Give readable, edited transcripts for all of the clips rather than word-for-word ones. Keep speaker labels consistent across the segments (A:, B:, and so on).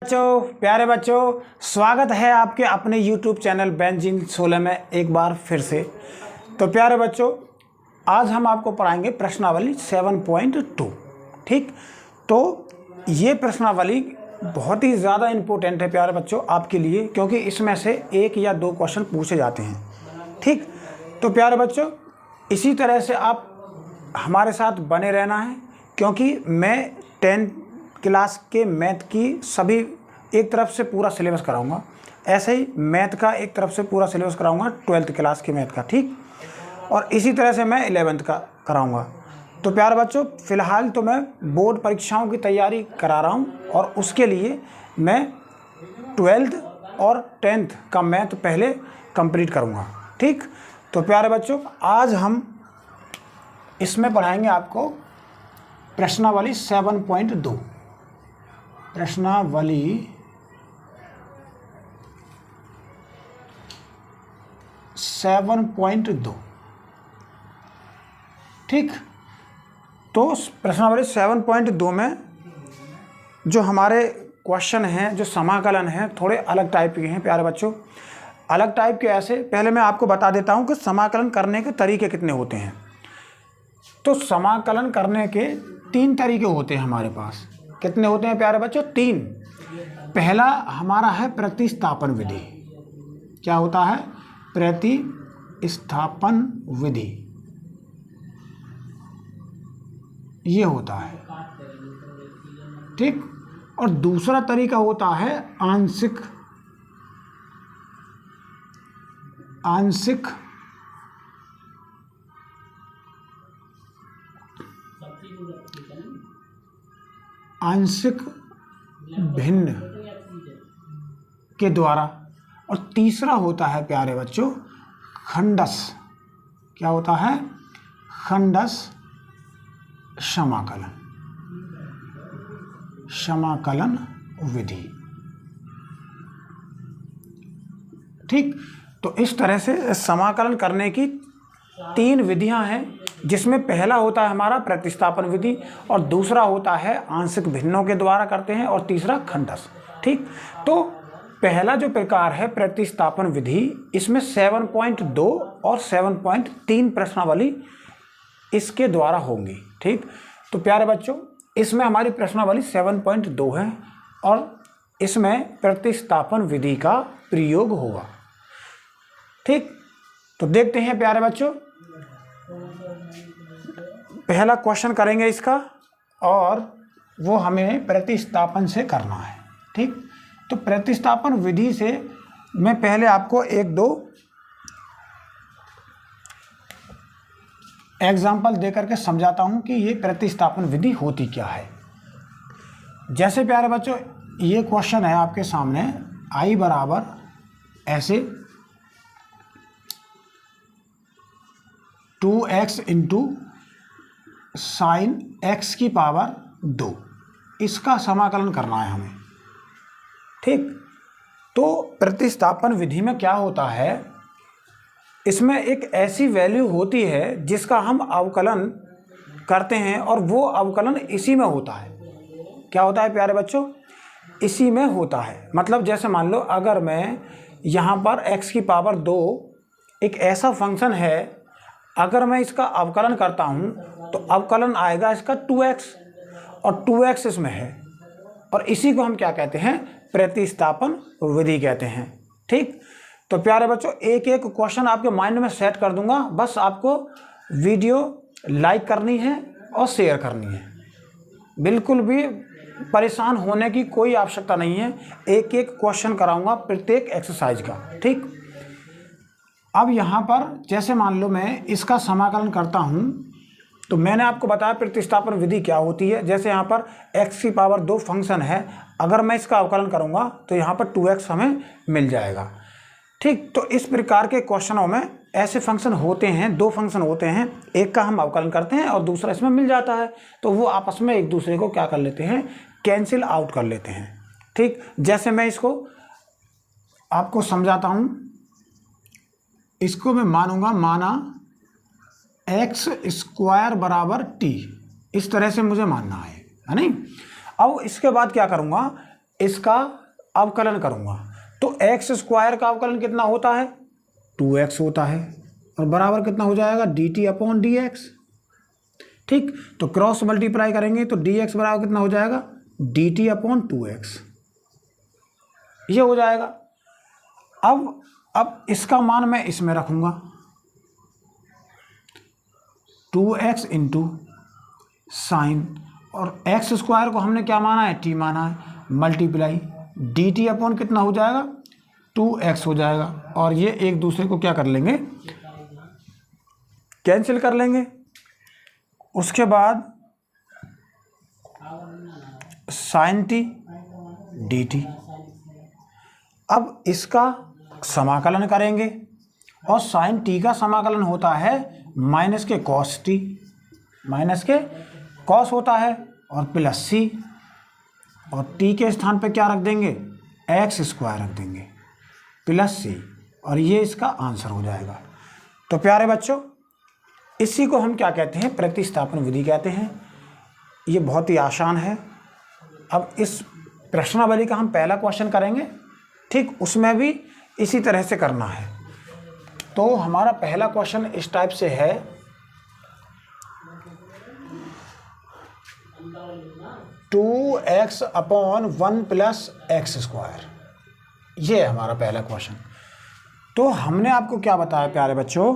A: बच्चों, प्यारे बच्चों, स्वागत है आपके अपने YouTube चैनल बेंजीन 16 में एक बार फिर से। तो प्यारे बच्चों, आज हम आपको पढ़ाएंगे प्रश्नावली 7.2। ठीक, तो ये प्रश्नावली बहुत ही ज़्यादा इम्पोर्टेंट है प्यारे बच्चों आपके लिए, क्योंकि इसमें से एक या दो क्वेश्चन पूछे जाते हैं। ठीक, तो प्यारे बच्चों, इसी तरह से आप हमारे साथ बने रहना है, क्योंकि मैं 10 क्लास के मैथ की सभी एक तरफ से पूरा सिलेबस कराऊंगा। ऐसे ही मैथ का एक तरफ से पूरा सिलेबस कराऊंगा 12th क्लास के मैथ का। ठीक, और इसी तरह से मैं 11th का कराऊंगा। तो प्यारे बच्चों, फ़िलहाल तो मैं बोर्ड परीक्षाओं की तैयारी करा रहा हूं, और उसके लिए मैं 12th और 10th का मैथ पहले कंप्लीट करूंगा। ठीक, तो प्यारे बच्चों, आज हम इसमें पढ़ाएंगे आपको प्रश्नावली 7.2। प्रश्नावली 7.2। ठीक, तो प्रश्नावली 7.2 में जो हमारे क्वेश्चन हैं, जो समाकलन हैं, थोड़े अलग टाइप के हैं प्यारे बच्चों। अलग टाइप के ऐसे, पहले मैं आपको बता देता हूं कि समाकलन करने के तरीके कितने होते हैं। तो समाकलन करने के 3 तरीके होते हैं हमारे पास। कितने होते हैं प्यारे बच्चों? 3। पहला हमारा है प्रतिस्थापन विधि। क्या होता है? प्रतिस्थापन विधि, ये होता है। ठीक, और दूसरा तरीका होता है आंशिक भिन्न के द्वारा, और तीसरा होता है प्यारे बच्चों खंडस। क्या होता है? खंडस समाकलन विधि। ठीक, तो इस तरह से समाकलन करने की 3 विधियां हैं, जिसमें पहला होता है हमारा प्रतिस्थापन विधि, और दूसरा होता है आंशिक भिन्नों के द्वारा करते हैं, और तीसरा खंडस। ठीक, तो पहला जो प्रकार है प्रतिस्थापन विधि, इसमें 7.2 और 7.3 प्रश्नावली इसके द्वारा होंगी। ठीक, तो प्यारे बच्चों, इसमें हमारी प्रश्नावली 7.2 है, और इसमें प्रतिस्थापन विधि का प्रयोग होगा। ठीक, तो देखते हैं प्यारे बच्चों, पहला क्वेश्चन करेंगे इसका, और वो हमें प्रतिस्थापन से करना है। ठीक, तो प्रतिस्थापन विधि से मैं पहले आपको 1-2 एग्जाम्पल देकर के समझाता हूं कि ये प्रतिस्थापन विधि होती क्या है। जैसे प्यारे बच्चों, ये क्वेश्चन है आपके सामने, I बराबर ऐसे 2x इंटू साइन x की पावर 2, इसका समाकलन करना है हमें। ठीक, तो प्रतिस्थापन विधि में क्या होता है, इसमें एक ऐसी वैल्यू होती है जिसका हम अवकलन करते हैं, और वो अवकलन इसी में होता है। क्या होता है प्यारे बच्चों? इसी में होता है। मतलब जैसे मान लो, अगर मैं यहाँ पर x की पावर 2 एक ऐसा फंक्शन है, अगर मैं इसका अवकलन करता हूँ तो अवकलन आएगा इसका 2x, और 2x इसमें है, और इसी को हम क्या कहते हैं? प्रतिस्थापन विधि कहते हैं। ठीक, तो प्यारे बच्चों, एक एक क्वेश्चन आपके माइंड में सेट कर दूंगा, बस आपको वीडियो लाइक करनी है और शेयर करनी है। बिल्कुल भी परेशान होने की कोई आवश्यकता नहीं है, एक एक क्वेश्चन कराऊंगा प्रत्येक एक्सरसाइज का। ठीक, अब यहाँ पर जैसे मान लो मैं इसका समाकलन करता हूँ, तो मैंने आपको बताया प्रतिस्थापन विधि क्या होती है। जैसे यहाँ पर x की पावर 2 फंक्शन है, अगर मैं इसका अवकलन करूँगा तो यहाँ पर 2x हमें मिल जाएगा। ठीक, तो इस प्रकार के क्वेश्चनों में ऐसे फंक्शन होते हैं, 2 फंक्शन होते हैं, एक का हम अवकलन करते हैं और दूसरा इसमें मिल जाता है, तो वो आपस में एक दूसरे को क्या कर लेते हैं? कैंसिल आउट कर लेते हैं। ठीक, जैसे मैं इसको आपको समझाता हूँ, इसको मैं माना x स्क्वायर बराबर t, इस तरह से मुझे मानना है नहीं। अब इसके बाद क्या करूँगा, इसका अवकलन करूँगा तो एक्स स्क्वायर का अवकलन कितना होता है, 2x होता है, और बराबर कितना हो जाएगा, dt अपॉन dx। ठीक, तो क्रॉस मल्टीप्लाई करेंगे तो dx बराबर कितना हो जाएगा, dt अपॉन 2x, ये हो जाएगा। अब इसका मान मैं इसमें रखूँगा, 2x इंटू साइन, और एक्स स्क्वायर को हमने क्या माना है, t माना है, मल्टीप्लाई dt अपॉन कितना हो जाएगा, 2x हो जाएगा, और ये एक दूसरे को क्या कर लेंगे, कैंसिल कर लेंगे। उसके बाद साइन t dt, अब इसका समाकलन करेंगे, और साइन t का समाकलन होता है माइनस के कॉस t, माइनस के कॉस होता है, और प्लस c, और t के स्थान पे क्या रख देंगे, एक्स स्क्वायर रख देंगे, प्लस c, और ये इसका आंसर हो जाएगा। तो प्यारे बच्चों, इसी को हम क्या कहते हैं, प्रतिस्थापन विधि कहते हैं। ये बहुत ही आसान है। अब इस प्रश्नावली का हम पहला क्वेश्चन करेंगे, ठीक, उसमें भी इसी तरह से करना है। तो हमारा पहला क्वेश्चन इस टाइप से है, two x upon 1 plus x square, ये है हमारा पहला क्वेश्चन। तो हमने आपको क्या बताया प्यारे बच्चों,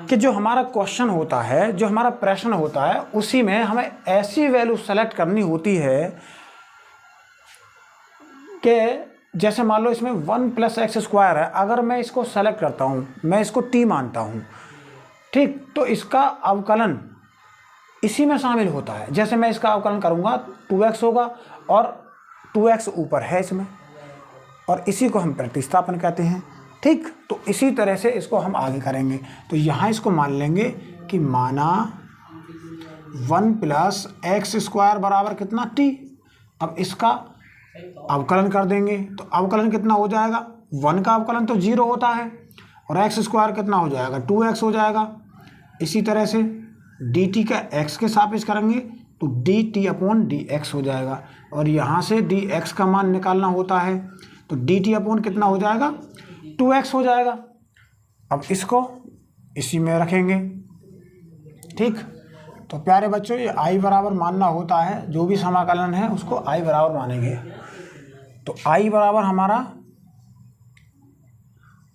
A: कि जो हमारा क्वेश्चन होता है, जो हमारा प्रश्न होता है, उसी में हमें ऐसी वैल्यू सेलेक्ट करनी होती है कि जैसे मान लो इसमें 1 प्लस एक्स स्क्वायर है, अगर मैं इसको सेलेक्ट करता हूँ, मैं इसको t मानता हूँ, ठीक, तो इसका अवकलन इसी में शामिल होता है। जैसे मैं इसका अवकलन करूँगा 2x होगा, और 2x ऊपर है इसमें, और इसी को हम प्रतिस्थापन कहते हैं। ठीक, तो इसी तरह से इसको हम आगे करेंगे। तो यहाँ इसको मान लेंगे कि माना 1 प्लस एक्स स्क्वायर बराबर कितना, t। अब इसका अवकलन कर देंगे तो अवकलन कितना हो जाएगा, 1 का अवकलन तो 0 होता है, और एक्स स्क्वायर कितना हो जाएगा, 2x हो जाएगा। इसी तरह से dt का x के सापेक्ष करेंगे तो dt अपॉन dx हो जाएगा, और यहाँ से dx का मान निकालना होता है, तो dt अपॉन कितना हो जाएगा, 2x हो जाएगा। अब इसको इसी में रखेंगे। ठीक, तो प्यारे बच्चों, ये i बराबर मानना होता है, जो भी समाकलन है उसको i बराबर मानेंगे। तो i बराबर हमारा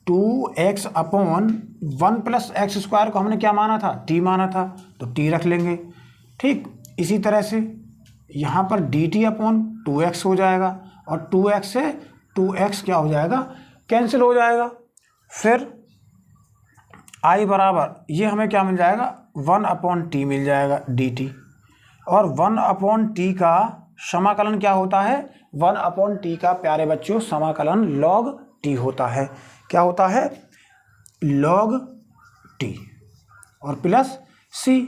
A: 2x upon 1 plus x square को हमने क्या माना था, t माना था, तो t रख लेंगे। ठीक, इसी तरह से यहाँ पर dt अपॉन 2x हो जाएगा, और 2x से 2x क्या हो जाएगा, कैंसिल हो जाएगा। फिर i बराबर ये हमें क्या मिल जाएगा, 1 अपॉन t मिल जाएगा dt, और 1 अपॉन t का समाकलन क्या होता है, 1 अपॉन t का प्यारे बच्चों समाकलन log t होता है। क्या होता है, log t, और प्लस c।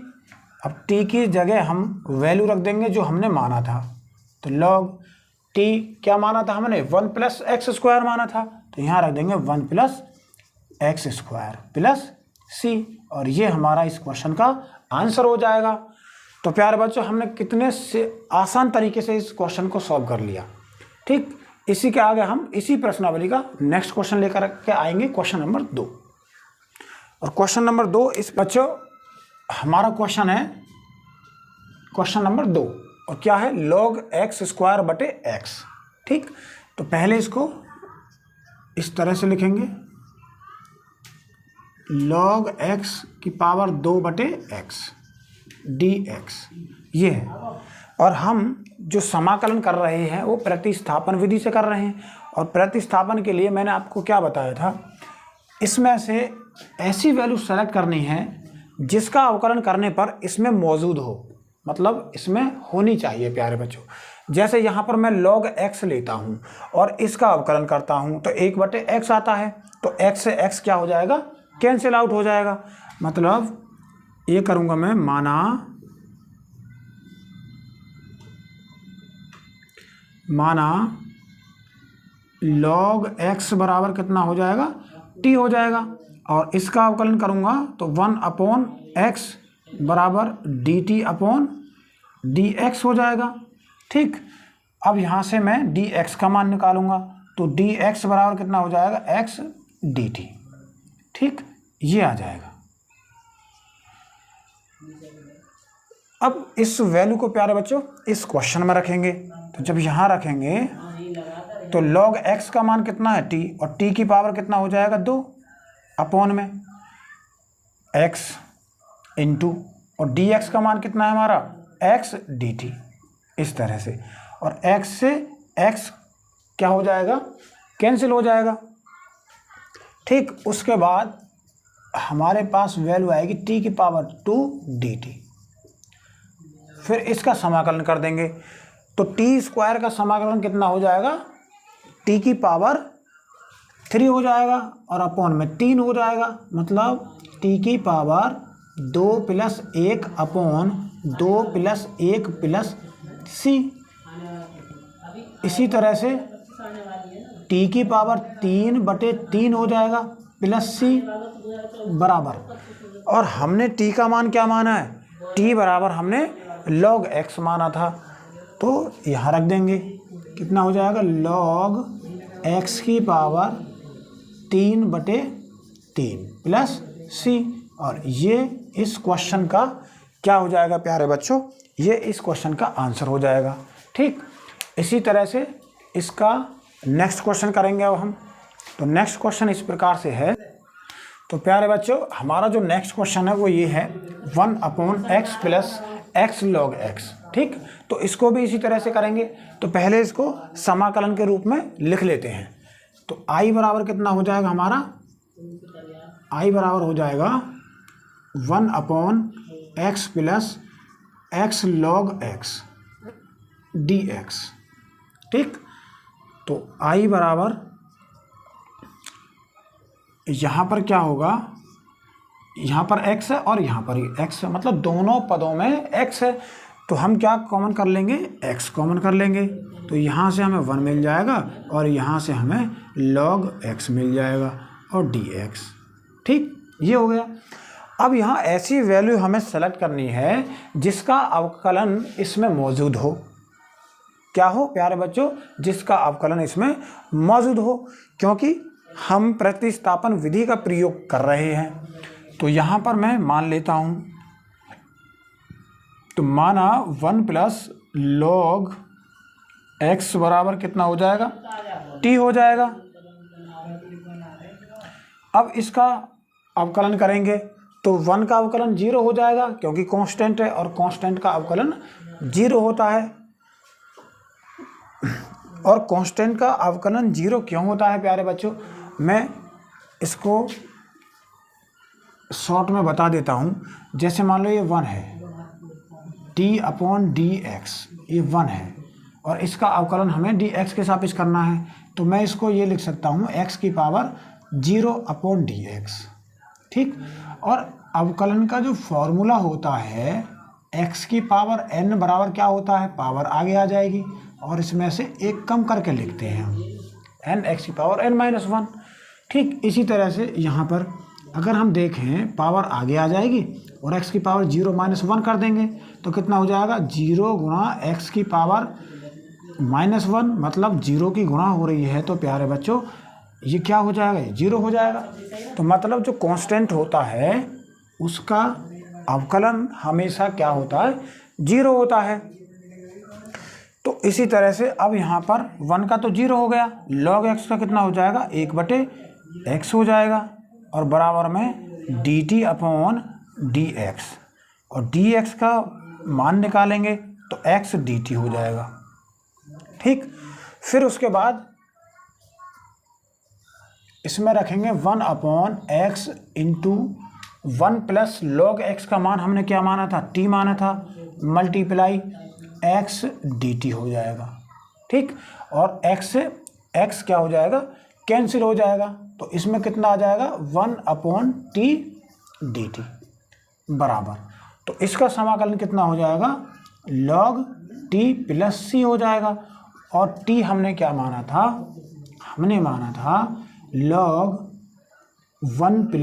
A: अब t की जगह हम वैल्यू रख देंगे जो हमने माना था, तो log t क्या माना था हमने, 1 प्लस एक्स स्क्वायर माना था, तो यहाँ रख देंगे 1 plus x square plus c, और ये हमारा इस क्वेश्चन का आंसर हो जाएगा। तो प्यारे बच्चों, हमने कितने से आसान तरीके से इस क्वेश्चन को सॉल्व कर लिया। ठीक, इसी के आगे हम इसी प्रश्नावली का नेक्स्ट क्वेश्चन लेकर के आएंगे, क्वेश्चन नंबर 2। और क्वेश्चन नंबर 2 इस बच्चों हमारा क्वेश्चन है क्वेश्चन नंबर 2, और क्या है, log x स्क्वायर बटे x। ठीक, तो पहले इसको इस तरह से लिखेंगे, log x की पावर 2 बटे x dx, ये है। और हम जो समाकलन कर रहे हैं वो प्रतिस्थापन विधि से कर रहे हैं, और प्रतिस्थापन के लिए मैंने आपको क्या बताया था, इसमें से ऐसी वैल्यू सेलेक्ट करनी है जिसका अवकलन करने पर इसमें मौजूद हो, मतलब इसमें होनी चाहिए प्यारे बच्चों। जैसे यहाँ पर मैं log x लेता हूँ और इसका अवकलन करता हूँ तो 1 बटे x आता है, तो x से x क्या हो जाएगा, कैंसिल आउट हो जाएगा। मतलब ये करूँगा मैं, माना log x बराबर कितना हो जाएगा, t हो जाएगा, और इसका अवकलन करूँगा तो 1 अपॉन x बराबर dt अपॉन dx हो जाएगा। ठीक, अब यहाँ से मैं डी एक्स का मान निकालूंगा, तो डी एक्स बराबर कितना हो जाएगा, एक्स डी टी। ठीक, ये आ जाएगा। अब इस वैल्यू को प्यारे बच्चों इस क्वेश्चन में रखेंगे, तो जब यहाँ रखेंगे तो log x का मान कितना है, t, और t की पावर कितना हो जाएगा, 2 अपॉन में x इंटू, और dx का मान कितना है हमारा, x dt, इस तरह से। और x से x क्या हो जाएगा, कैंसिल हो जाएगा। ठीक, उसके बाद हमारे पास वैल्यू आएगी t की पावर 2 dt। फिर इसका समाकलन कर देंगे, तो टी स्क्वायर का समाकलन कितना हो जाएगा, टी की पावर 3 हो जाएगा और अपॉन में 3 हो जाएगा, मतलब टी की पावर 2 + 1 अपॉन 2 + 1 + c। इसी तरह से टी की पावर 3/3 हो जाएगा प्लस c बराबर, और हमने टी का मान क्या माना है, टी बराबर हमने log x माना था, तो यहाँ रख देंगे, कितना हो जाएगा, log x की पावर 3/3 प्लस c। और ये इस क्वेश्चन का क्या हो जाएगा प्यारे बच्चों, ये इस क्वेश्चन का आंसर हो जाएगा। ठीक, इसी तरह से इसका नेक्स्ट क्वेश्चन करेंगे अब हम। तो नेक्स्ट क्वेश्चन इस प्रकार से है। तो प्यारे बच्चों हमारा जो नेक्स्ट क्वेश्चन है वो ये है 1/x + x log x। ठीक, तो इसको भी इसी तरह से करेंगे। तो पहले इसको समाकलन के रूप में लिख लेते हैं। तो i बराबर कितना हो जाएगा हमारा, i बराबर हो जाएगा 1/x + x log x dx। ठीक, तो i बराबर यहाँ पर क्या होगा, यहाँ पर x है और यहाँ पर x है, मतलब दोनों पदों में x है, तो हम क्या कॉमन कर लेंगे, x कॉमन कर लेंगे। तो यहाँ से हमें 1 मिल जाएगा और यहाँ से हमें log x मिल जाएगा और dx। ठीक, ये हो गया। अब यहाँ ऐसी वैल्यू हमें सेलेक्ट करनी है जिसका अवकलन इसमें मौजूद हो। क्या हो प्यारे बच्चों, जिसका अवकलन इसमें मौजूद हो, क्योंकि हम प्रतिस्थापन विधि का प्रयोग कर रहे हैं। तो यहाँ पर मैं मान लेता हूँ, तो माना 1 + log x बराबर कितना हो जाएगा, t हो जाएगा। अब इसका अवकलन करेंगे तो 1 का अवकलन 0 हो जाएगा, क्योंकि कांस्टेंट है और कांस्टेंट का अवकलन 0 होता है। और कांस्टेंट का अवकलन 0 क्यों होता है प्यारे बच्चों, मैं इसको शॉर्ट में बता देता हूँ। जैसे मान लो ये 1 है, t/dx, ये 1 है और इसका अवकलन हमें dx के सापेक्ष करना है, तो मैं इसको ये लिख सकता हूँ x की पावर 0/dx। ठीक, और अवकलन का जो फॉर्मूला होता है x की पावर n बराबर क्या होता है, पावर आगे आ जाएगी और इसमें से एक कम करके लिखते हैं हम, n x की पावर n-1। ठीक, इसी तरह से यहाँ पर अगर हम देखें पावर आगे आ जाएगी और x की पावर 0-1 कर देंगे तो कितना हो जाएगा, 0 × x की पावर -1, मतलब 0 की गुणा हो रही है, तो प्यारे बच्चों ये क्या हो जाएगा, 0 हो जाएगा। तो मतलब जो कांस्टेंट होता है उसका अवकलन हमेशा क्या होता है, 0 होता है। तो इसी तरह से अब यहाँ पर 1 का तो 0 हो गया, log x का कितना हो जाएगा, 1/x हो जाएगा और बराबर में dt/dx, और dx का मान निकालेंगे तो x dt हो जाएगा। ठीक, फिर उसके बाद इसमें रखेंगे 1/x इंटू 1 + log x का मान हमने क्या माना था, t माना था, मल्टीप्लाई x dt हो जाएगा। ठीक, और x से x क्या हो जाएगा, कैंसिल हो जाएगा, तो इसमें कितना आ जाएगा, 1/t dt बराबर, तो इसका समाकलन कितना हो जाएगा, log t + c हो जाएगा। और t हमने क्या माना था, हमने माना था log 1 +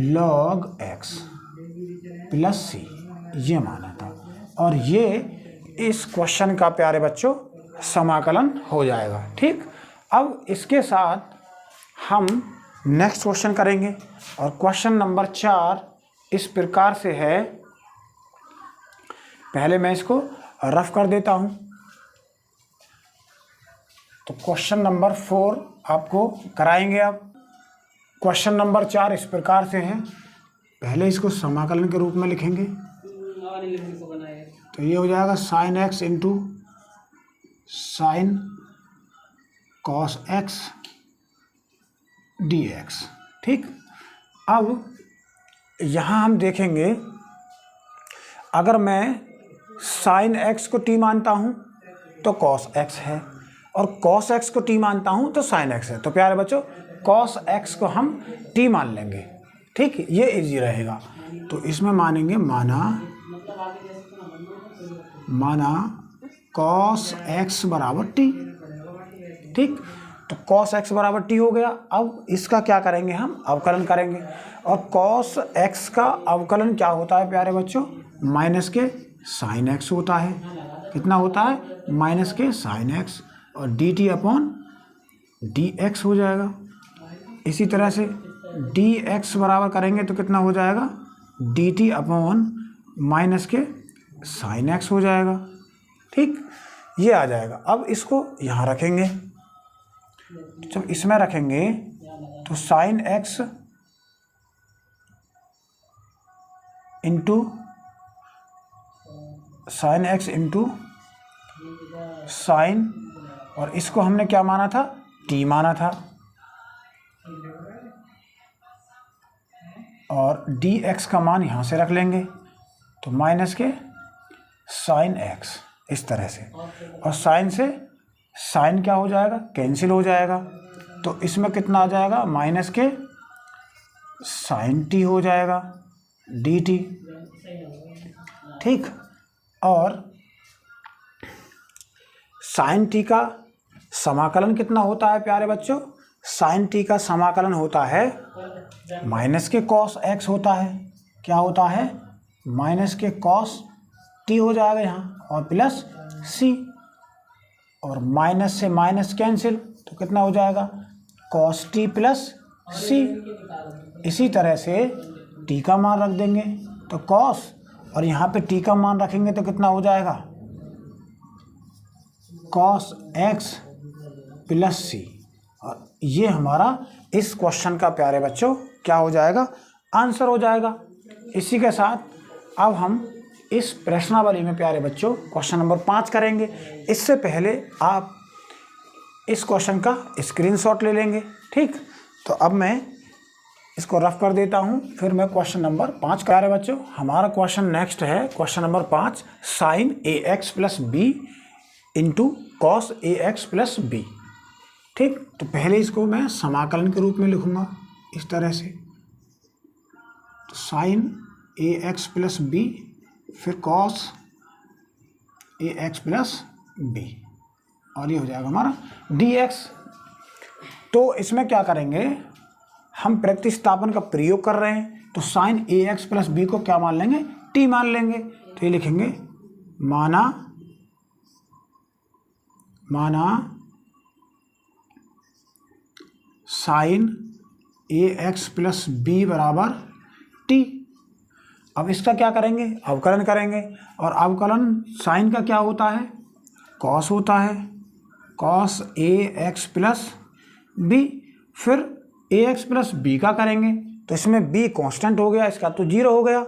A: log x + c, ये माना था। और ये इस क्वेश्चन का प्यारे बच्चों समाकलन हो जाएगा। ठीक, अब इसके साथ हम नेक्स्ट क्वेश्चन करेंगे और क्वेश्चन नंबर 4 इस प्रकार से है। पहले मैं इसको रफ कर देता हूं। तो क्वेश्चन नंबर 4 आपको कराएंगे। अब क्वेश्चन नंबर 4 इस प्रकार से है। पहले इसको समाकलन के रूप में लिखेंगे। तो ये हो जाएगा sine x into sine cos x D x. ठीक, अब यहाँ हम देखेंगे, अगर मैं साइन एक्स को टी मानता हूँ तो कॉस एक्स है, और कॉस एक्स को टी मानता हूँ तो साइन एक्स है। तो प्यारे बच्चों कॉस एक्स को हम टी मान लेंगे। ठीक, ये इजी रहेगा। तो इसमें मानेंगे माना कॉस एक्स बराबर टी। ठीक, तो कॉस एक्स बराबर टी हो गया। अब इसका क्या करेंगे, हम अवकलन करेंगे। और कॉस एक्स का अवकलन क्या होता है प्यारे बच्चों, माइनस के साइन एक्स होता है। कितना होता है, माइनस के साइन एक्स, और D T upon D x हो जाएगा। इसी तरह से डी एक्स बराबर करेंगे तो कितना हो जाएगा, डी टी अपॉन माइनस के साइन एक्स हो जाएगा। ठीक, ये आ जाएगा। अब इसको यहाँ रखेंगे। जब इसमें रखेंगे तो साइन एक्स इंटू साइन, और इसको हमने क्या माना था, टी माना था, और डी एक्स का मान यहाँ से रख लेंगे तो माइनस के साइन एक्स, इस तरह से। और साइन से साइन क्या हो जाएगा, कैंसिल हो जाएगा। तो इसमें कितना आ जाएगा, माइनस के साइन टी हो जाएगा डी टी। ठीक, और साइन टी का समाकलन कितना होता है प्यारे बच्चों, साइन टी का समाकलन होता है माइनस के कॉस एक्स होता है। क्या होता है, माइनस के कॉस टी हो जाएगा यहाँ, और प्लस सी, और माइनस से माइनस कैंसिल, तो कितना हो जाएगा, कॉस टी प्लस सी। इसी तरह से टी का मान रख देंगे तो कॉस, और यहाँ पे टी का मान रखेंगे तो कितना हो जाएगा, कॉस एक्स प्लस सी। और ये हमारा इस क्वेश्चन का प्यारे बच्चों क्या हो जाएगा, आंसर हो जाएगा। इसी के साथ अब हम इस प्रश्नावली में प्यारे बच्चों क्वेश्चन नंबर 5 करेंगे। इससे पहले आप इस क्वेश्चन का स्क्रीनशॉट ले लेंगे। ठीक, तो अब मैं इसको रफ कर देता हूँ, फिर मैं क्वेश्चन नंबर 5 प्यारे बच्चों हमारा क्वेश्चन नेक्स्ट है। Question number 5, sine a x plus b into cos a x plus b. ठीक, तो पहले इसको मैं समाकलन के रूप में लिखूंगा इस तरह से। तो sign a x plus B, फिर cos a x plus B, और ये हो जाएगा हमारा डी एक्स। तो इसमें क्या करेंगे, हम प्रतिस्थापन का प्रयोग कर रहे हैं, तो sign a x plus B को क्या मान लेंगे, टी मान लेंगे। तो ये लिखेंगे माना sign a x plus B बराबर टी। अब इसका क्या करेंगे, अवकलन करेंगे, और अवकलन साइन का क्या होता है, कॉस होता है, cos a x plus B. फिर ए एक्स प्लस बी का करेंगे तो इसमें बी कांस्टेंट हो गया, इसका तो 0 हो गया,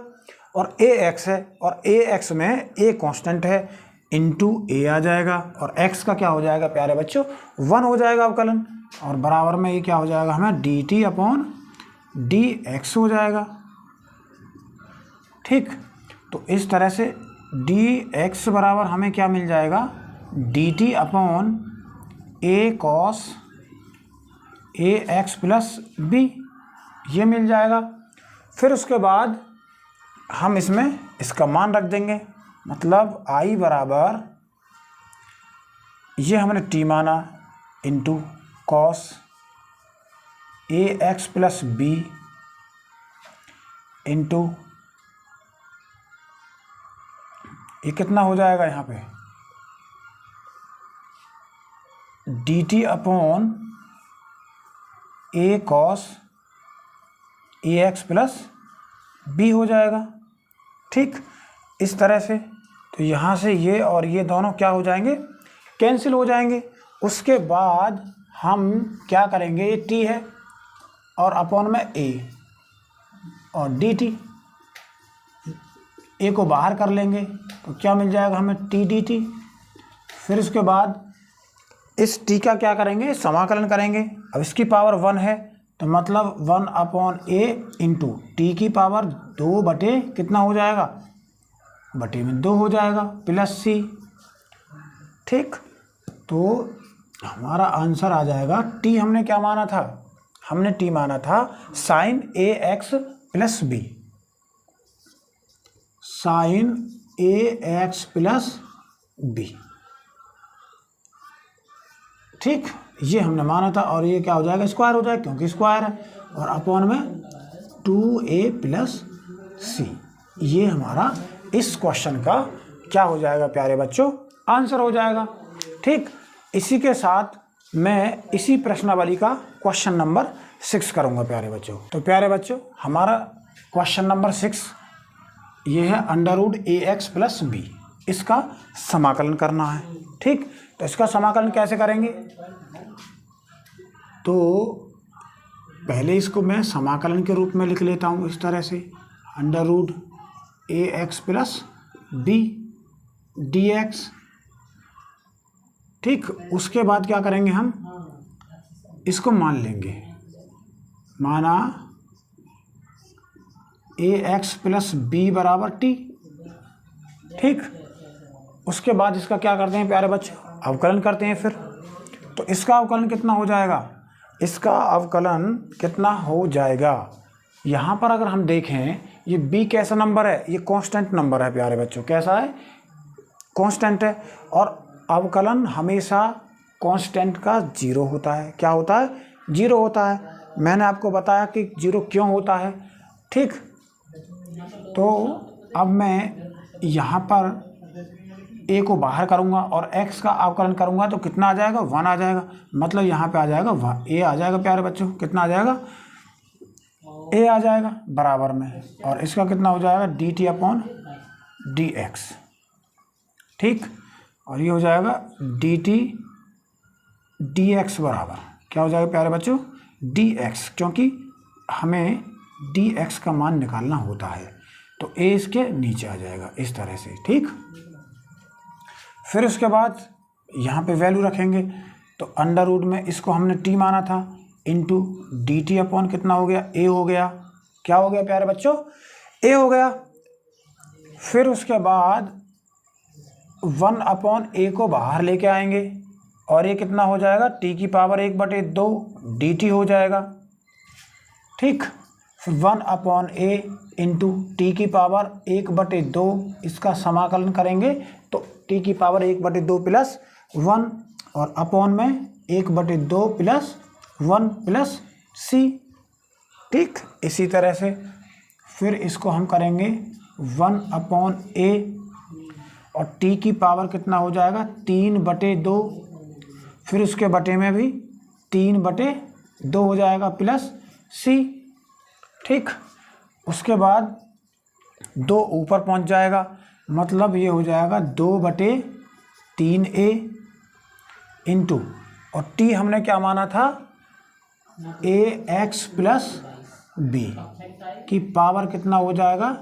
A: और ए एक्स है, और ए एक्स में ए कांस्टेंट है, इंटू ए आ जाएगा, और एक्स का क्या हो जाएगा प्यारे बच्चों, 1 हो जाएगा अवकलन, और बराबर में ये क्या हो जाएगा हमें, D T upon D x हो जाएगा। ठीक, तो इस तरह से डी एक्स बराबर हमें क्या मिल जाएगा, D T upon A cos a x plus B, ये मिल जाएगा। फिर उसके बाद हम इसमें इसका मान रख देंगे, मतलब आई बराबर ये हमने टी माना into cos a x plus b into ये कितना हो जाएगा यहाँ पे D T upon A cos a x plus B हो जाएगा। ठीक, इस तरह से। तो यहाँ से ये और ये दोनों क्या हो जाएंगे, कैंसिल हो जाएंगे। उसके बाद हम क्या करेंगे, ये टी है और अपॉन में ए और डी टी, ए को बाहर कर लेंगे तो क्या मिल जाएगा हमें, टी डी टी। फिर उसके बाद इस टी का क्या करेंगे, समाकलन करेंगे। अब इसकी पावर 1 है तो मतलब 1 अपॉन ए इंटू टी की पावर 2 बटे कितना हो जाएगा, बटे में 2 हो जाएगा प्लस सी। ठीक, तो हमारा आंसर आ जाएगा, टी हमने क्या माना था, हमने टी माना था sign a x plus B, sign a x plus b. ठीक, ये हमने माना था और ये क्या हो जाएगा, स्क्वायर हो जाएगा क्योंकि स्क्वायर है, और अपॉन में 2a प्लस सी। ये हमारा इस क्वेश्चन का क्या हो जाएगा प्यारे बच्चों, आंसर हो जाएगा। ठीक, इसी के साथ मैं इसी प्रश्नावली का क्वेश्चन नंबर 6 करूँगा प्यारे बच्चों। तो प्यारे बच्चों, हमारा क्वेश्चन नंबर 6 ये है under root a x plus B, इसका समाकलन करना है। ठीक, तो इसका समाकलन कैसे करेंगे, तो पहले इसको मैं समाकलन के रूप में लिख लेता हूँ इस तरह से, under root a x plus b d x. ठीक, उसके बाद क्या करेंगे, हम इसको मान लेंगे, माना ए एक्स प्लस बी बराबर टी। ठीक, उसके बाद इसका क्या करते हैं प्यारे बच्चों, अवकलन करते हैं फिर। तो इसका अवकलन कितना हो जाएगा, इसका अवकलन कितना हो जाएगा, यहाँ पर अगर हम देखें ये b कैसा नंबर है, ये कांस्टेंट नंबर है प्यारे बच्चों, कैसा है, कांस्टेंट है। और अवकलन हमेशा कांस्टेंट का 0 होता है, क्या होता है, 0 होता है। मैंने आपको बताया कि 0 क्यों होता है। ठीक, तो अब मैं यहाँ पर a को बाहर करूँगा और x का अवकलन करूँगा तो कितना आ जाएगा, 1 आ जाएगा। मतलब यहाँ पे आ जाएगा a आ जाएगा प्यारे बच्चों, कितना आ जाएगा, a आ जाएगा बराबर में, और इसका कितना हो जाएगा, D T upon D x. ठीक, और ये हो जाएगा डी टी डी एक्स बराबर क्या हो जाएगा प्यारे बच्चों, डी एक्स, क्योंकि हमें डी एक्स का मान निकालना होता है। तो a इसके नीचे आ जाएगा इस तरह से। ठीक, फिर उसके बाद यहाँ पे वैल्यू रखेंगे, तो अंडर रूट में इसको हमने t माना था, इंटू डी टी अपॉन कितना हो गया, a हो गया, क्या हो गया प्यारे बच्चों, a हो गया। फिर उसके बाद 1 अपॉन a को बाहर लेके आएंगे और ये कितना हो जाएगा, t की पावर 1/2 डी टी हो जाएगा। ठीक, फिर 1 अपॉन a इंटू टी की पावर 1/2, इसका समाकलन करेंगे तो t की पावर 1/2 प्लस 1 और अपॉन में 1/2 प्लस 1 प्लस c। ठीक, इसी तरह से फिर इसको हम करेंगे 1 अपॉन a और t की पावर कितना हो जाएगा, 3/2, फिर उसके बटे में भी 3/2 हो जाएगा प्लस c। ठीक, उसके बाद 2 ऊपर पहुंच जाएगा, मतलब ये हो जाएगा 2/3a इंटू, और t हमने क्या माना था, ए एक्स प्लस बी की पावर कितना हो जाएगा,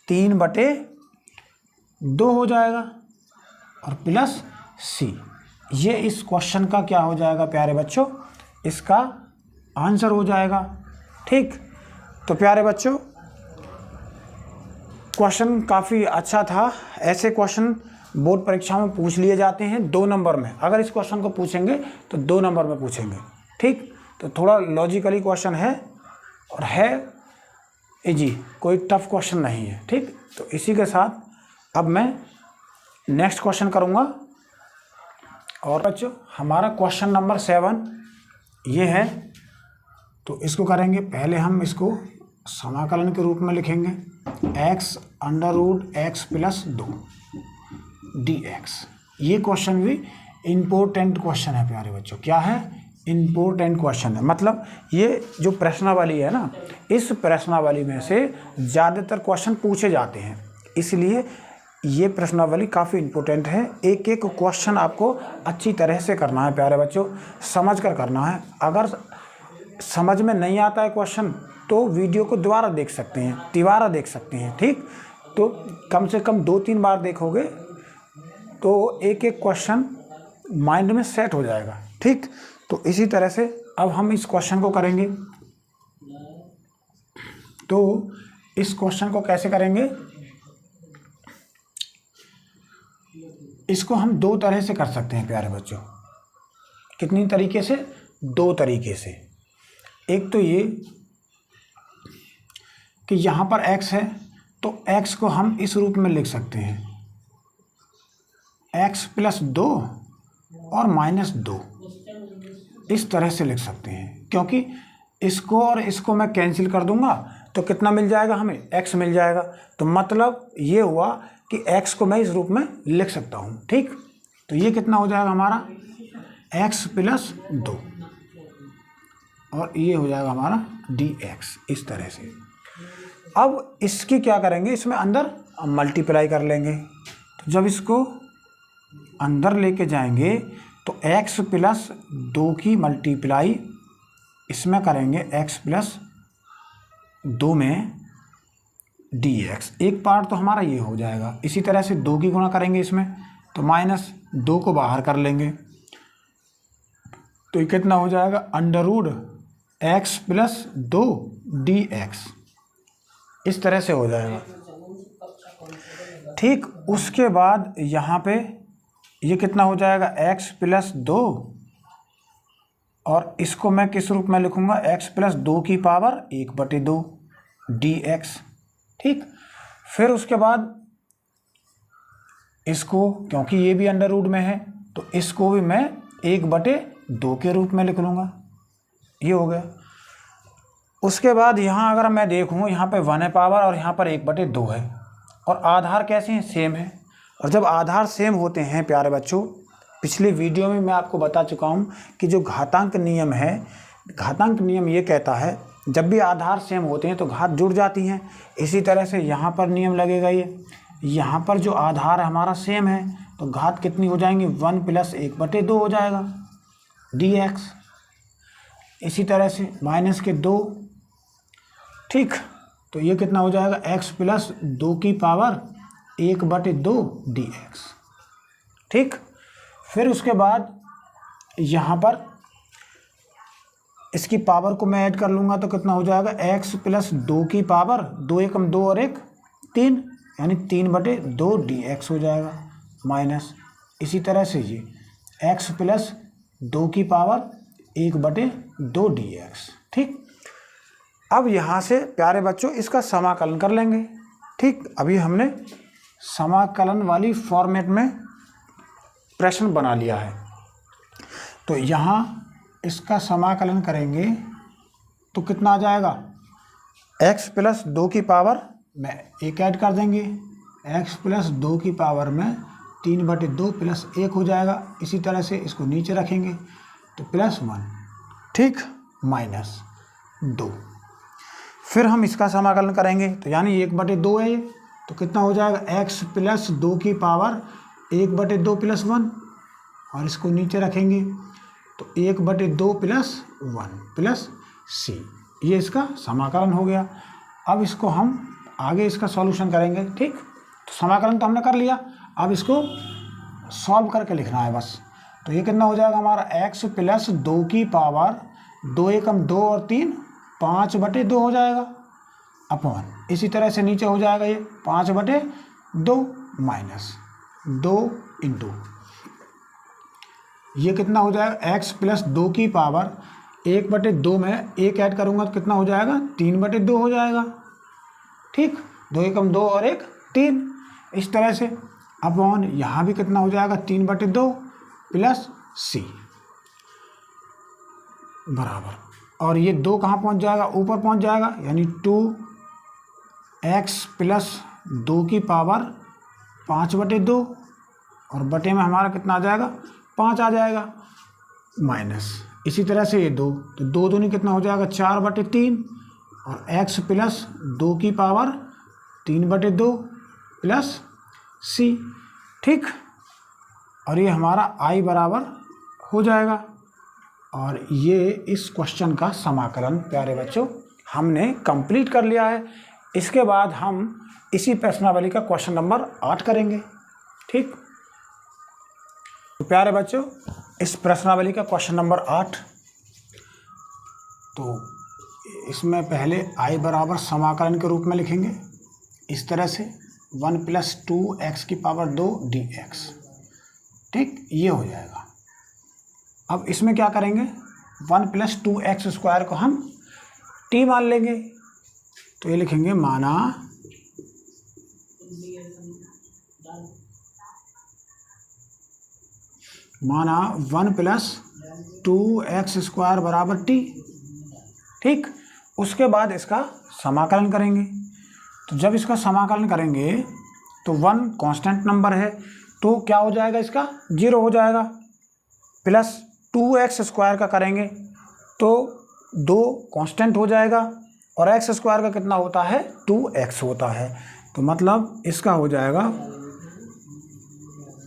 A: 3/2 हो जाएगा और प्लस c। ये इस क्वेश्चन का क्या हो जाएगा प्यारे बच्चों, इसका आंसर हो जाएगा। ठीक, तो प्यारे बच्चों क्वेश्चन काफ़ी अच्छा था। ऐसे क्वेश्चन बोर्ड परीक्षाओं में पूछ लिए जाते हैं 2 नंबर में। अगर इस क्वेश्चन को पूछेंगे तो 2 नंबर में पूछेंगे। ठीक, तो थोड़ा लॉजिकली क्वेश्चन है और है इजी, कोई टफ क्वेश्चन नहीं है। ठीक, तो इसी के साथ अब मैं नेक्स्ट क्वेश्चन करूँगा। और बच्चों हमारा क्वेश्चन नंबर 7 ये है, तो इसको करेंगे, पहले हम इसको समाकलन के रूप में लिखेंगे, x under root x plus 2 D X. ये क्वेश्चन भी इम्पोर्टेंट क्वेश्चन है प्यारे बच्चों। क्या है? इम्पोर्टेंट क्वेश्चन है। मतलब ये जो प्रश्नावली है ना, इस प्रश्नावली में से ज़्यादातर क्वेश्चन पूछे जाते हैं, इसलिए ये प्रश्नावली काफ़ी इम्पोर्टेंट है। एक एक क्वेश्चन आपको अच्छी तरह से करना है प्यारे बच्चों, समझ कर करना है। अगर समझ में नहीं आता है क्वेश्चन तो वीडियो को दोबारा देख सकते हैं, तिबारा देख सकते हैं, ठीक। तो कम से कम 2-3 बार देखोगे तो एक एक क्वेश्चन माइंड में सेट हो जाएगा, ठीक। तो इसी तरह से अब हम इस क्वेश्चन को करेंगे। तो इस क्वेश्चन को कैसे करेंगे? इसको हम 2 तरह से कर सकते हैं प्यारे बच्चों। कितनी तरीके से? 2 तरीके से। एक तो ये कि यहाँ पर x है तो x को हम इस रूप में लिख सकते हैं, x + 2 और -2, इस तरह से लिख सकते हैं। क्योंकि इसको और इसको मैं कैंसिल कर दूंगा तो कितना मिल जाएगा हमें? x मिल जाएगा। तो मतलब ये हुआ कि x को मैं इस रूप में लिख सकता हूँ, ठीक। तो ये कितना हो जाएगा हमारा? x + 2 और ये हो जाएगा हमारा dx, इस तरह से। अब इसकी क्या करेंगे? इसमें अंदर मल्टीप्लाई कर लेंगे। तो जब इसको अंदर लेके जाएंगे तो x + 2 की मल्टीप्लाई इसमें करेंगे, x + 2 में dx। एक पार्ट तो हमारा ये हो जाएगा। इसी तरह से 2 की गुणा करेंगे इसमें तो -2 को बाहर कर लेंगे तो ये कितना हो जाएगा? √x + 2 dx, इस तरह से हो जाएगा, ठीक। उसके बाद यहाँ पे ये कितना हो जाएगा? x + 2 और इसको मैं किस रूप में लिखूंगा? x + 2 की पावर 1/2 dx, ठीक। फिर उसके बाद इसको, क्योंकि ये भी अंडर रूट में है तो इसको भी मैं 1/2 के रूप में लिख लूँगा, ये हो गया। उसके बाद यहाँ अगर मैं देखूँ, यहाँ पे 1 है पावर और यहाँ पर 1/2 है और आधार कैसे हैं? सेम है। और जब आधार सेम होते हैं प्यारे बच्चों, पिछली वीडियो में मैं आपको बता चुका हूँ कि जो घातांक नियम है, घातांक नियम ये कहता है जब भी आधार सेम होते हैं तो घात जुड़ जाती हैं। इसी तरह से यहाँ पर नियम लगेगा ये, यहाँ पर जो आधार हमारा सेम है तो घात कितनी हो जाएंगी? 1 + 1/2 हो जाएगा dx। इसी तरह से -2, ठीक। तो ये कितना हो जाएगा? x + 2 की पावर 1/2 dx, ठीक। फिर उसके बाद यहाँ पर इसकी पावर को मैं ऐड कर लूँगा तो कितना हो जाएगा? x + 2 की पावर 2 × 2 और 1 3, यानी 3/2 dx हो जाएगा माइनस। इसी तरह से ये x + 2 की पावर 1/2 dx, ठीक। अब यहाँ से प्यारे बच्चों इसका समाकलन कर लेंगे, ठीक। अभी हमने समाकलन वाली फॉर्मेट में प्रश्न बना लिया है। तो यहाँ इसका समाकलन करेंगे तो कितना आ जाएगा? x + 2 की पावर में 1 ऐड कर देंगे, x + 2 की पावर में 3/2 + 1 हो जाएगा। इसी तरह से इसको नीचे रखेंगे तो +1, ठीक, -2। फिर हम इसका समाकलन करेंगे तो यानी 1/2 है ये, तो कितना हो जाएगा? x + 2 की पावर 1/2 + 1 और इसको नीचे रखेंगे तो 1/2 + 1 + c, ये इसका समाकलन हो गया। अब इसको हम आगे इसका सॉल्यूशन करेंगे, ठीक। तो समाकलन तो हमने कर लिया, अब इसको सॉल्व करके लिखना है बस। तो ये कितना हो जाएगा हमारा? x + 2 की पावर 2 × 2 और 3 5/2 हो जाएगा अपॉन, इसी तरह से नीचे हो जाएगा ये 5/2 -2 × ये कितना हो जाएगा? x + 2 की पावर 1/2 में 1 ऐड करूँगा तो कितना हो जाएगा? 3/2 हो जाएगा, ठीक। 2 × 2 और 1 3, इस तरह से अपॉन यहाँ भी कितना हो जाएगा? 3/2 + c बराबर, और ये 2 कहाँ पहुँच जाएगा? ऊपर पहुँच जाएगा, यानी 2x + 2 की पावर 5/2 और बटे में हमारा कितना आ जाएगा? 5 आ जाएगा माइनस, इसी तरह से ये 2, तो 2 दूनी कितना हो जाएगा 4/3 और x प्लस 2 की पावर 3/2 प्लस c। ठीक, और ये हमारा i बराबर हो जाएगा। और ये इस क्वेश्चन का समाकलन प्यारे बच्चों हमने कंप्लीट कर लिया है। इसके बाद हम इसी प्रश्नावली का क्वेश्चन नंबर 8 करेंगे। ठीक, तो प्यारे बच्चों इस प्रश्नावली का क्वेश्चन नंबर 8, तो इसमें पहले i बराबर समाकलन के रूप में लिखेंगे इस तरह से 1 + 2x की पावर 2 dx। ठीक, ये हो जाएगा। अब इसमें क्या करेंगे, 1 + 2x² को हम t मान लेंगे, तो ये लिखेंगे माना 1 + 2x² बराबर t। ठीक, उसके बाद इसका समाकलन करेंगे। तो जब इसका समाकलन करेंगे तो 1 कांस्टेंट नंबर है, तो क्या हो जाएगा, इसका 0 हो जाएगा। प्लस 2x² का करेंगे तो 2 कांस्टेंट हो जाएगा, और x² का कितना होता है 2x होता है। तो मतलब इसका हो जाएगा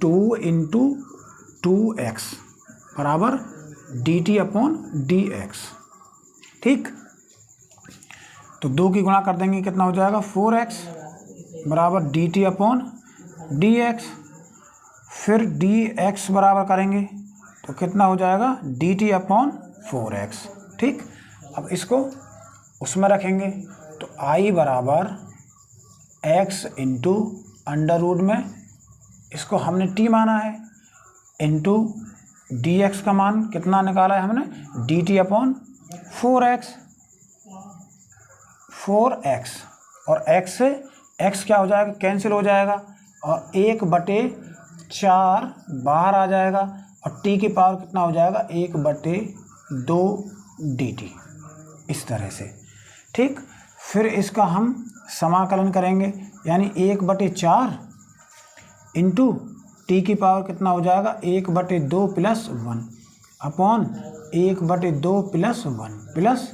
A: 2 × 2x बराबर dt/dx। ठीक, तो 2 की गुणा कर देंगे, कितना हो जाएगा 4x बराबर dt/dx। फिर dx बराबर करेंगे तो कितना हो जाएगा dt/4x। ठीक, अब इसको उसमें रखेंगे तो i बराबर x × अंडर रूट में, इसको हमने t माना है, इंटू dx का मान कितना निकाला है हमने dt/4x। 4x और x से x क्या हो जाएगा, कैंसिल हो जाएगा, और 1/4 बाहर आ जाएगा, और t की पावर कितना हो जाएगा 1/2 dt, इस तरह से। ठीक, फिर इसका हम समाकलन करेंगे, यानी 1/4 इंटू टी की पावर कितना हो जाएगा 1/2 + 1 अपॉन 1/2 + 1 प्लस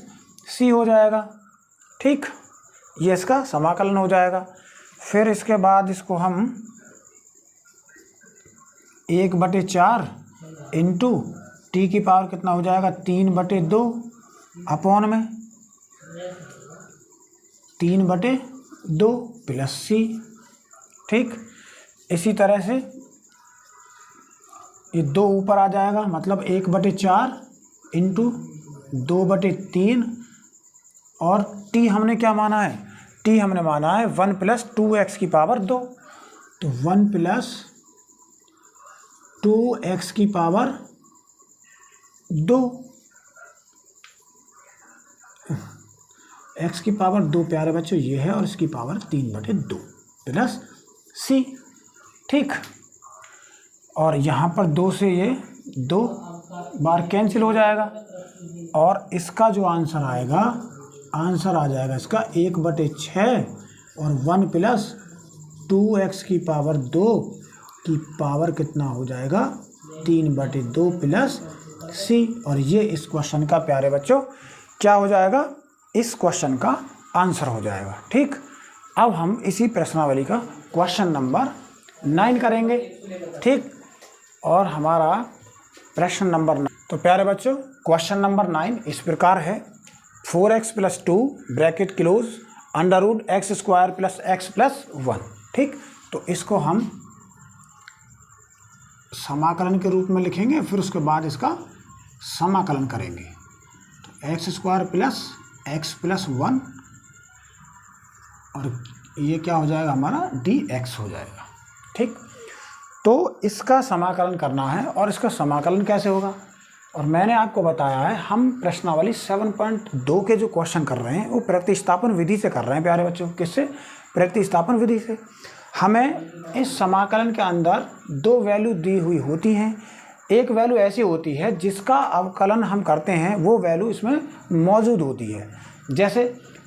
A: c हो जाएगा। ठीक, ये इसका समाकलन हो जाएगा। फिर इसके बाद इसको हम 1/4 इंटू टी की पावर कितना हो जाएगा 3/2 अपॉन में 3/2 प्लस c। ठीक, इसी तरह से ये 2 ऊपर आ जाएगा, मतलब 1/4 इंटू 2/3, और t हमने क्या माना है, t हमने माना है 1 + 2x की पावर 2, तो 1 + 2x की पावर 2, x की पावर 2 प्यारे बच्चों ये है, और इसकी पावर 3/2 प्लस c। ठीक, और यहाँ पर 2 से ये 2 बार कैंसिल हो जाएगा, और इसका जो आंसर आएगा, आंसर आ जाएगा इसका 1/6 और 1 + 2x की पावर 2 की पावर कितना हो जाएगा 3/2 प्लस c। और ये इस क्वेश्चन का प्यारे बच्चों क्या हो जाएगा, इस क्वेश्चन का आंसर हो जाएगा। ठीक, अब हम इसी प्रश्नावली का क्वेश्चन नंबर 9 करेंगे। ठीक, और हमारा प्रश्न नंबर 9, तो प्यारे बच्चों क्वेश्चन नंबर 9 इस प्रकार है, 4x + 2 bracket close √x² + x + 1। ठीक, तो इसको हम समाकलन के रूप में लिखेंगे, फिर उसके बाद इसका समाकलन करेंगे। तो x² + x + 1, और ये क्या हो जाएगा हमारा dx हो जाएगा। ठीक, तो इसका समाकलन करना है, और इसका समाकलन कैसे होगा, और मैंने आपको बताया है हम प्रश्नावली 7.2 के जो क्वेश्चन कर रहे हैं वो प्रतिस्थापन विधि से कर रहे हैं प्यारे बच्चों। किससे, प्रतिस्थापन विधि से। हमें इस समाकलन के अंदर 2 वैल्यू दी हुई होती हैं। एक वैल्यू ऐसी होती है जिसका अवकलन हम करते हैं, वो वैल्यू इसमें मौजूद होती है। जैसे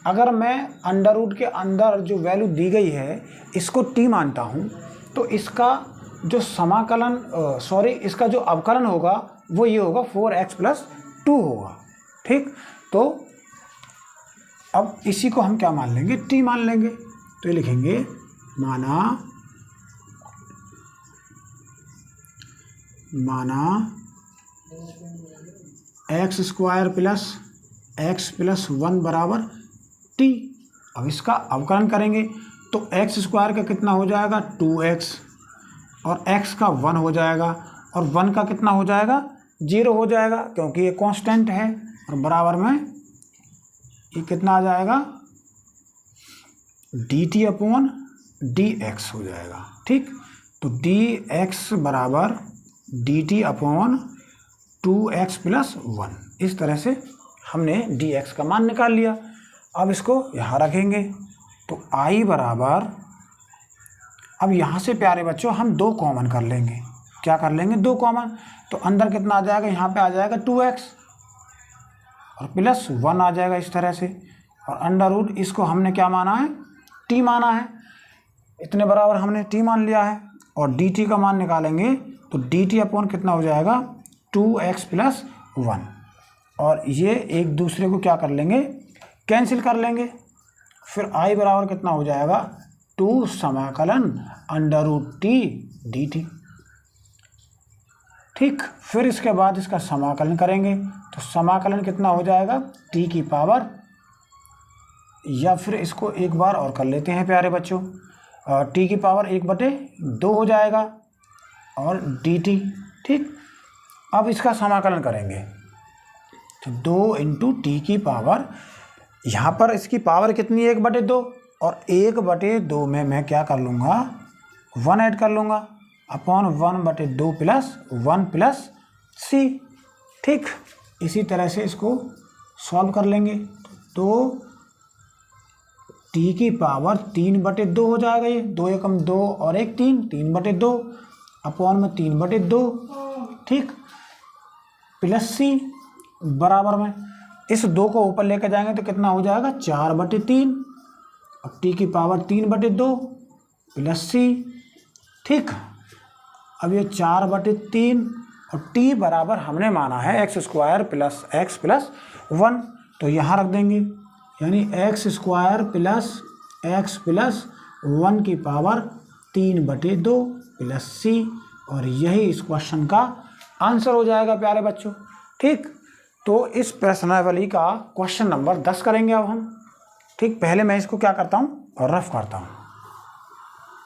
A: अगर मैं अंडर रूट के अंदर जो वैल्यू दी गई है इसको t मानता हूँ, तो इसका जो समाकलन इसका जो अवकलन होगा वो ये होगा 4x + 2 होगा। ठीक, तो अब इसी को हम क्या मान लेंगे, t मान लेंगे। तो ये लिखेंगे माना x² + x + 1 = t। अब इसका अवकलन करेंगे तो x² का कितना हो जाएगा 2x, और x का 1 हो जाएगा, और 1 का कितना हो जाएगा 0 हो जाएगा, क्योंकि ये कांस्टेंट है, और बराबर में ये कितना आ जाएगा dt/dx हो जाएगा। ठीक, तो dx = dt/2x + 1। इस तरह से हमने dx का मान निकाल लिया। अब इसको यहाँ रखेंगे तो I बराबर, अब यहाँ से प्यारे बच्चों हम 2 कॉमन कर लेंगे। क्या कर लेंगे, 2 कॉमन, तो अंदर कितना आ जाएगा, यहाँ पे आ जाएगा 2x और +1 आ जाएगा इस तरह से, और √ इसको हमने क्या माना है, t माना है, इतने बराबर हमने t मान लिया है। और dt का मान निकालेंगे तो dt/ कितना हो जाएगा 2x + 1, और ये एक दूसरे को क्या कर लेंगे, कैंसिल कर लेंगे। फिर I बराबर कितना हो जाएगा 2 समाकलन √t dt। ठीक, फिर इसके बाद इसका समाकलन करेंगे तो समाकलन कितना हो जाएगा t की पावर, या फिर इसको एक बार और कर लेते हैं प्यारे बच्चों, t की पावर 1/2 हो जाएगा और dt। ठीक, अब इसका समाकलन करेंगे तो 2 × t की पावर, यहाँ पर इसकी पावर कितनी है 1/2, और 1/2 में मैं क्या कर लूँगा 1 ऐड कर लूँगा अपॉन 1/2 + 1 + c। ठीक, इसी तरह से इसको सॉल्व कर लेंगे तो t की पावर 3/2 हो जाएगा, ये 2 × 2 और 1 3, 3/2 अपॉन में 3/2। ठीक, +c बराबर में इस 2 को ऊपर लेकर जाएंगे तो कितना हो जाएगा 4/3, अब t की पावर 3/2 +c। ठीक, अब ये 4/3 और t बराबर हमने माना है x² + x + 1, तो यहाँ रख देंगे, यानी x² + x + 1 की पावर 3/2 +c, और यही इस क्वेश्चन का आंसर हो जाएगा प्यारे बच्चों। ठीक, तो इस प्रश्नावली का क्वेश्चन नंबर 10 करेंगे अब हम। ठीक, पहले मैं इसको क्या करता हूँ, रफ करता हूँ।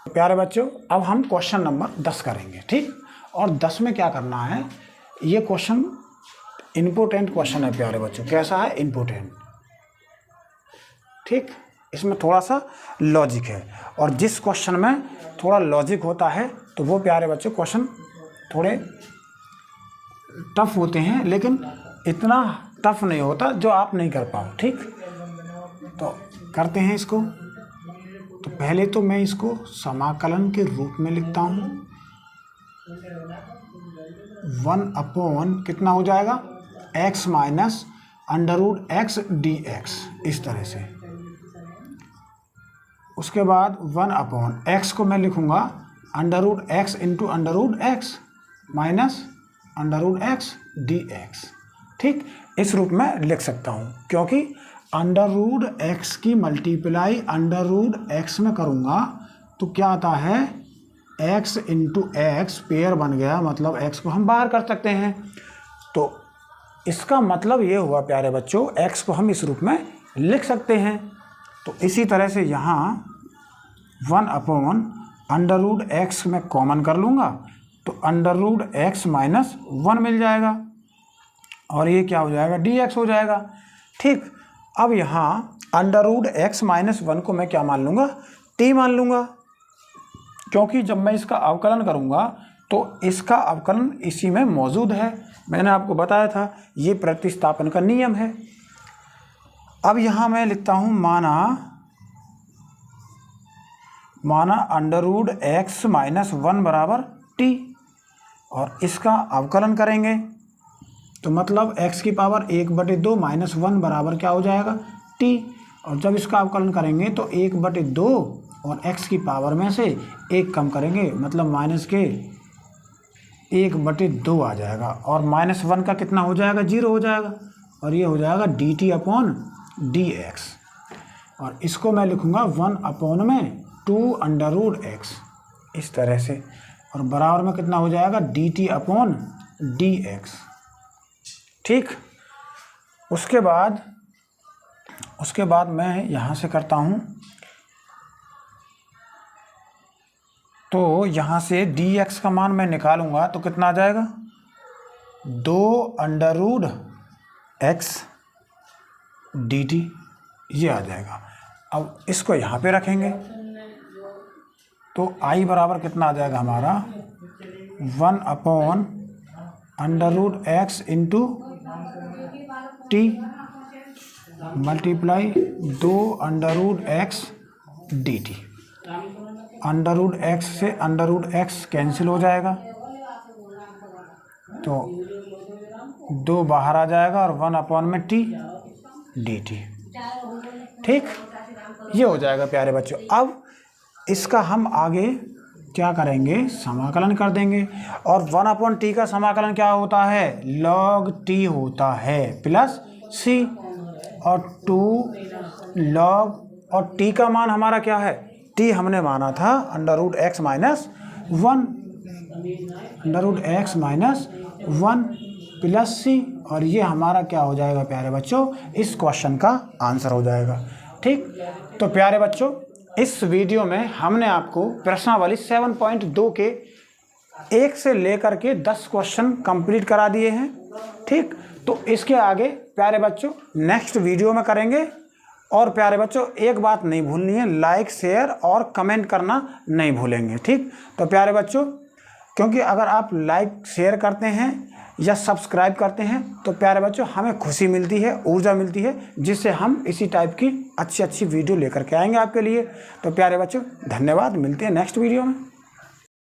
A: प्यारे बच्चों, अब हम क्वेश्चन नंबर 10 करेंगे। ठीक, और 10 में क्या करना है, ये क्वेश्चन इम्पोर्टेंट क्वेश्चन है प्यारे बच्चों। कैसा है, इम्पोर्टेंट। ठीक, इसमें थोड़ा सा लॉजिक है, और जिस क्वेश्चन में थोड़ा लॉजिक होता है तो वो प्यारे बच्चों क्वेश्चन थोड़े टफ होते हैं, लेकिन इतना टफ नहीं होता जो आप नहीं कर पाओ। ठीक, तो करते हैं इसको। तो पहले तो मैं इसको समाकलन के रूप में लिखता हूँ, 1 कितना हो जाएगा x - √x dx, इस तरह से। उसके बाद 1/x को मैं लिखूँगा √x × √x - √x dx। ठीक, इस रूप में लिख सकता हूँ, क्योंकि √x की मल्टीप्लाई √x में करूँगा तो क्या आता है x × x, पेयर बन गया, मतलब x को हम बाहर कर सकते हैं। तो इसका मतलब ये हुआ प्यारे बच्चों, x को हम इस रूप में लिख सकते हैं। तो इसी तरह से यहाँ 1/√x में कॉमन कर लूँगा तो √x - 1 मिल जाएगा, और ये क्या हो जाएगा dx हो जाएगा। ठीक, अब यहाँ √x - 1 को मैं क्या मान लूँगा, t मान लूँगा, क्योंकि जब मैं इसका अवकलन करूँगा तो इसका अवकलन इसी में मौजूद है। मैंने आपको बताया था, ये प्रतिस्थापन का नियम है। अब यहाँ मैं लिखता हूँ माना √x - 1 बराबर t, और इसका अवकलन करेंगे तो मतलब x की पावर 1/2 - 1 बराबर क्या हो जाएगा t, और जब इसका अवकलन करेंगे तो 1/2 और x की पावर में से 1 कम करेंगे, मतलब माइनस के 1/2 आ जाएगा, और -1 का कितना हो जाएगा, 0 हो जाएगा, और ये हो जाएगा dt/dx, और इसको मैं लिखूँगा 1/2 इस तरह से, और बराबर में कितना हो जाएगा dt/dx। ठीक, उसके बाद मैं यहाँ से करता हूँ, तो यहाँ से dx का मान मैं निकालूंगा तो कितना आ जाएगा, 2√x dt, ये आ जाएगा। अब इसको यहाँ पे रखेंगे तो i बराबर कितना आ जाएगा हमारा, 1/√x into t multiply 2√x dt। √x से √x कैंसिल हो जाएगा, तो 2 बाहर आ जाएगा और 1/t dt। ठीक, ये हो जाएगा प्यारे बच्चों। अब इसका हम आगे क्या करेंगे, समाकलन कर देंगे, और 1/t का समाकलन क्या होता है, log t होता है प्लस c, और 2 log, और t का मान हमारा क्या है, t हमने माना था √x - 1 प्लस c, और ये हमारा क्या हो जाएगा प्यारे बच्चों, इस क्वेश्चन का आंसर हो जाएगा। ठीक, तो प्यारे बच्चों इस वीडियो में हमने आपको प्रश्नावली 7.2 के 1 से लेकर के 10 क्वेश्चन कंप्लीट करा दिए हैं। ठीक, तो इसके आगे प्यारे बच्चों नेक्स्ट वीडियो में करेंगे। और प्यारे बच्चों एक बात नहीं भूलनी है, लाइक शेयर और कमेंट करना नहीं भूलेंगे। ठीक, तो प्यारे बच्चों क्योंकि अगर आप लाइक शेयर करते हैं या सब्सक्राइब करते हैं तो प्यारे बच्चों हमें खुशी मिलती है, ऊर्जा मिलती है, जिससे हम इसी टाइप की अच्छी वीडियो लेकर के आएंगे आपके लिए। तो प्यारे बच्चों धन्यवाद, मिलते हैं नेक्स्ट वीडियो में।